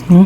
Hmm?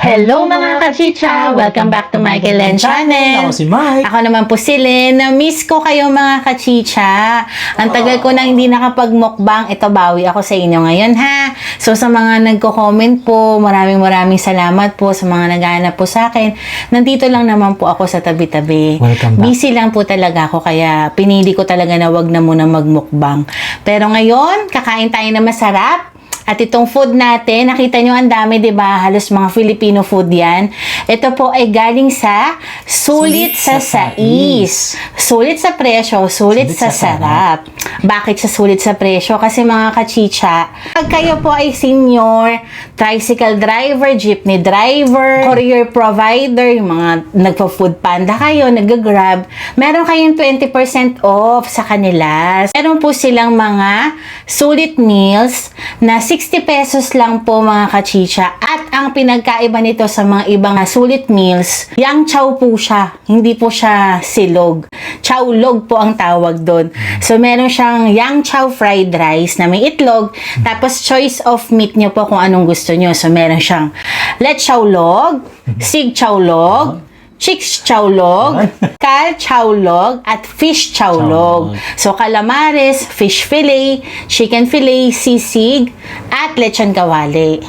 Hello mga kachicha! Welcome back to my Kailan channel. Ako si Mike. Ako naman po si Lynn. Na-miss ko kayo mga kachicha. Ang tagal ko nang hindi nakapag-mukbang. Ito, bawi ako sa inyo ngayon ha. So sa mga nagko-comment po, maraming salamat po sa mga naghahanap po sa akin. Nandito lang naman po ako sa tabi-tabi. Welcome back. Busy lang po talaga ako kaya pinili ko talaga na wag na muna magmukbang. Pero ngayon, kakain tayo na masarap. At itong food natin, nakita nyo ang dami, diba? Halos mga Filipino food yan. Ito po ay galing sa Sulit sa Sais. Sulit sa presyo, sulit sa sarap. Bakit sa sulit sa presyo? Kasi mga kachicha, pag kayo po ay senior, tricycle driver, jeepney driver, courier provider, yung mga nagpa-food panda kayo, nag-grab, meron kayong 20% off sa kanila. Meron po silang mga sulit meals na 60 pesos lang po mga kachicha. At ang pinagkaiba nito sa mga ibang sulit meals, yang chow po siya. Hindi po siya silog. Chowlog po ang tawag doon. So meron siyang yang chow fried rice na may itlog. Tapos choice of meat nyo po kung anong gusto nyo. So meron siyang let chowlog, sig chowlog, chicks chowlog, kal chowlog, at fish chowlog. So, calamares, fish fillet, chicken fillet, sisig, at lechon kawali.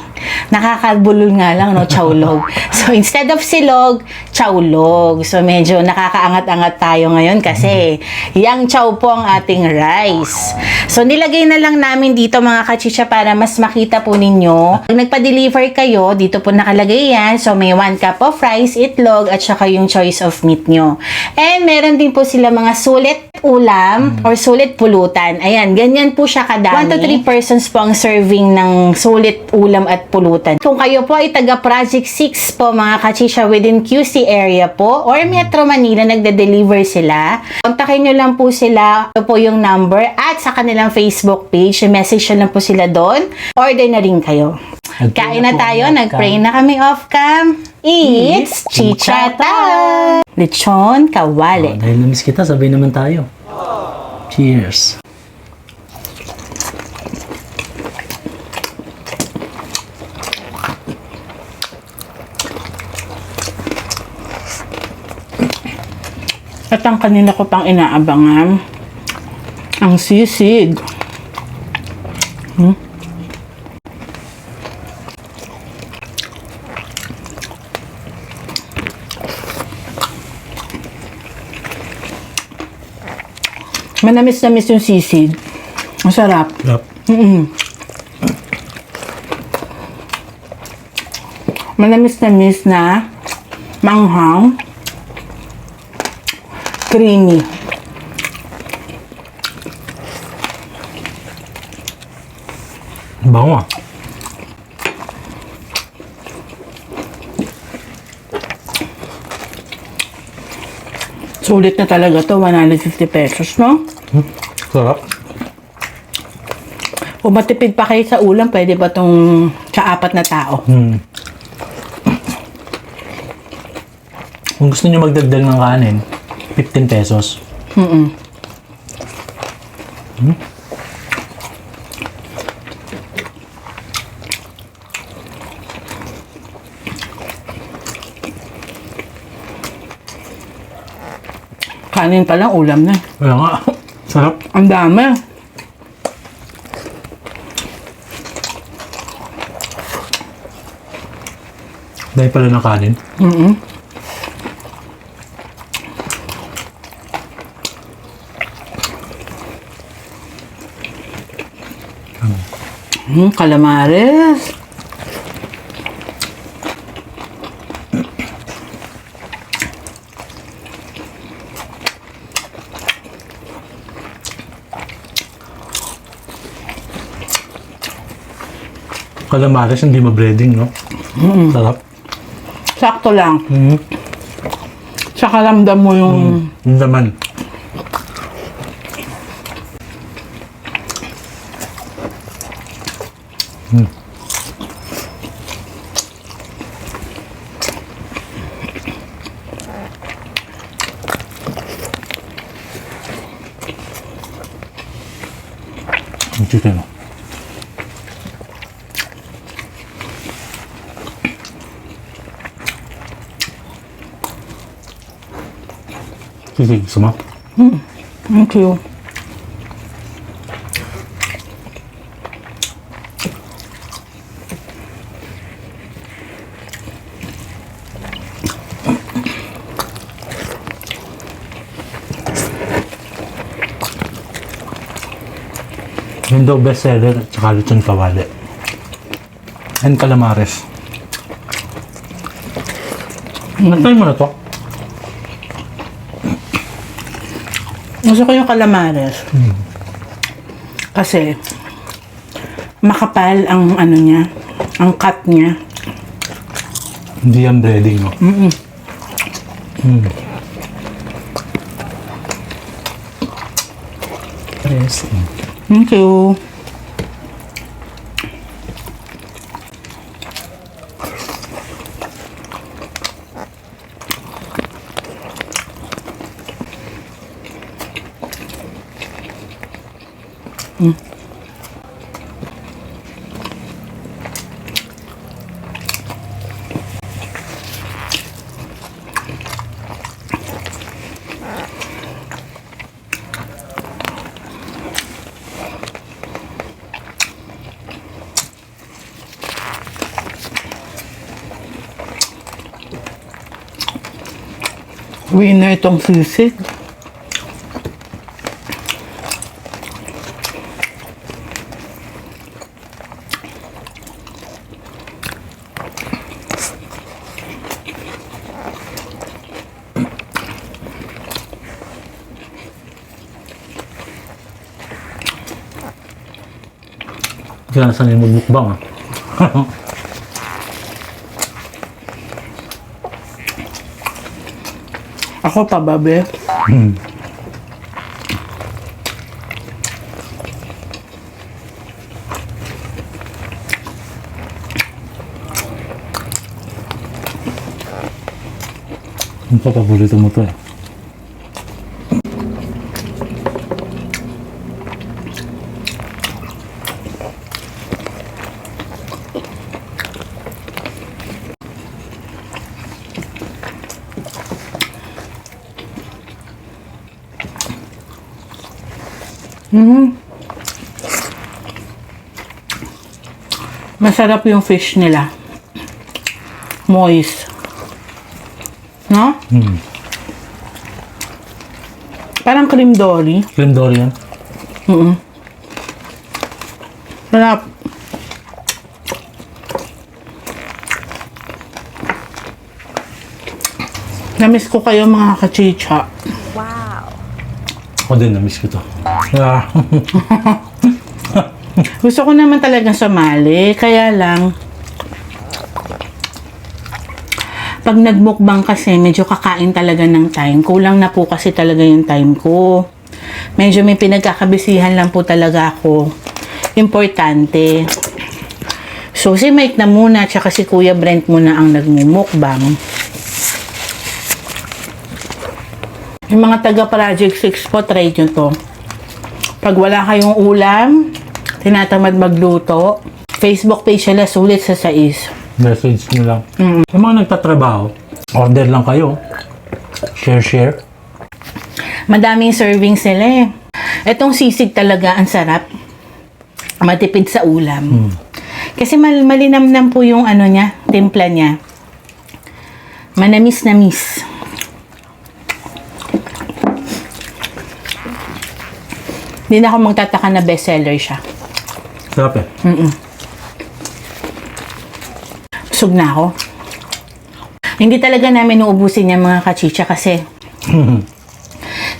Nakakabulol nga lang, no? Chowlog. So, instead of silog, chowlog. So, medyo nakakaangat-angat tayo ngayon kasi yang chow po ang ating rice. So, nilagay na lang namin dito mga kachicha para mas makita po ninyo. Pag nagpa-deliver kayo, dito po nakalagay yan. So, may 1 cup of rice, itlog, at saka yung choice of meat nyo. And meron din po sila mga sulit ulam or sulit pulutan. Ayan, ganyan po siya kadami. 1 to 3 persons po ang serving ng sulit ulam at pulutan. Kung kayo po ay taga Project 6 po mga kachisha within QC area po or Metro Manila, nagde-deliver sila. Kontakin nyo lang po sila. Ito po yung number at sa kanilang Facebook page. Message nyo lang po sila doon. Order na rin kayo. Kain na tayo. Nag-pray na kami off-cam. It's Chichata! Lechon kawali. Dahil na-miss kita, sabay naman tayo. Cheers! At ang kanina ko pang inaabangan, ang sisig. Manamis-namis yung sisig. Ang sarap. Sarap. Manamis-namis na manghang. Creamy. Bango ah. Sulit na talaga to, 150 pesos, no? Sarap. Kung matipid pa kayo sa ulam, pwede ba tong sa 4 na tao? Kung gusto nyo magdagdag ng kanin, 15 pesos. Kanin pa lang, ulam na. Kaya nga, sarap. Ang dami. Dahil pala ng kanin. Calamares. Calamares, hindi ma-breading, no? Sarap. Sakto lang. Mm. Tsaka ramdam mo yung... Yung laman. Yung chicken, no? Sige, gusto mo? Thank you. Yung daw bestseller at saka lechon kawali. And calamares. Natry mo na to? Gusto ko yung calamares. Kasi, makapal ang ano niya, ang cut niya. Hindi yan breading, no? Yes. Thank you. Winner itong sisig. Hindi ka nasanay magbukbang, ah. Ako pa, babe. Ang paborito mo to, eh. Masarap yung fish nila. Moist. No? Parang cream dory. Cream dory yan. Sarap. Namiss ko kayo mga kachicha. Ako din, na-miss ko to. Ah. Gusto ko naman talaga sumali, kaya lang pag nagmukbang kasi medyo kakain talaga ng time. Kulang na po kasi talaga yung time ko. Medyo may pinagkakabisihan lang po talaga ako. Importante. So si Mike na muna tsaka si Kuya Brent muna ang nagmumukbang. Yung mga taga Project 6 po, try nyo to. Pag wala kayong ulam, tinatamad magluto, Facebook page nila Sulit sa Sais. Message nyo lang. Yung mga nagtatrabaho, order lang kayo. Share. Madaming servings nila eh. Etong sisig talaga, ang sarap. Matipid sa ulam. Kasi malinamnam po yung ano niya, timpla niya. Manamis-namis. Hindi na ako magtataka na bestseller siya. Sarap, eh. Busog na ako. Hindi talaga namin uubusin yung mga kachicha kasi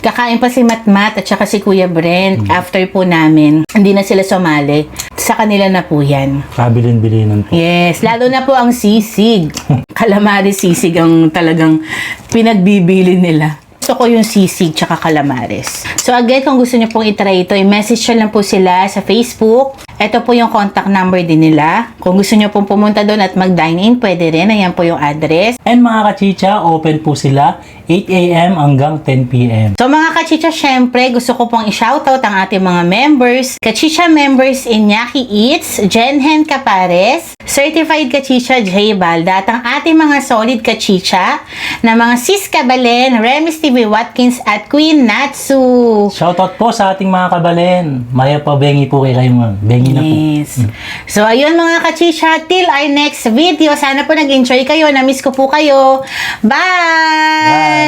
kakain pa si Matmat at saka si Kuya Brent. After po namin, hindi na sila sumali. Sa kanila na po yan. Kabilin-bilinan po. Yes, lalo na po ang sisig. Calamares sisig ang talagang pinagbibili nila. Gusto ko yung sisig tsaka calamares. So again, kung gusto niyo pong itry ito, i-message nyo lang po sila sa Facebook. Ito po yung contact number din nila. Kung gusto niyo pong pumunta doon at mag-dine in, pwede rin. Ayan po yung address. And mga kachicha, open po sila 8 a.m. hanggang 10 p.m. So mga kachicha, syempre, gusto ko pong i-shoutout ang ating mga members. Kachicha members Iñaki Eats, Jenhen Capares, Certified Kachicha J. Balda, at ang ating mga solid kachicha na mga Sis Cabalen, Remis TV Watkins, at Queen Natsu. Shoutout po sa ating mga kabalen. Maya pa bengi po kayo ma'am. Bengi na po. Yes. So, ayun mga kachicha, till our next video. Sana po nag-enjoy kayo. Na-miss ko po kayo. Bye! Bye!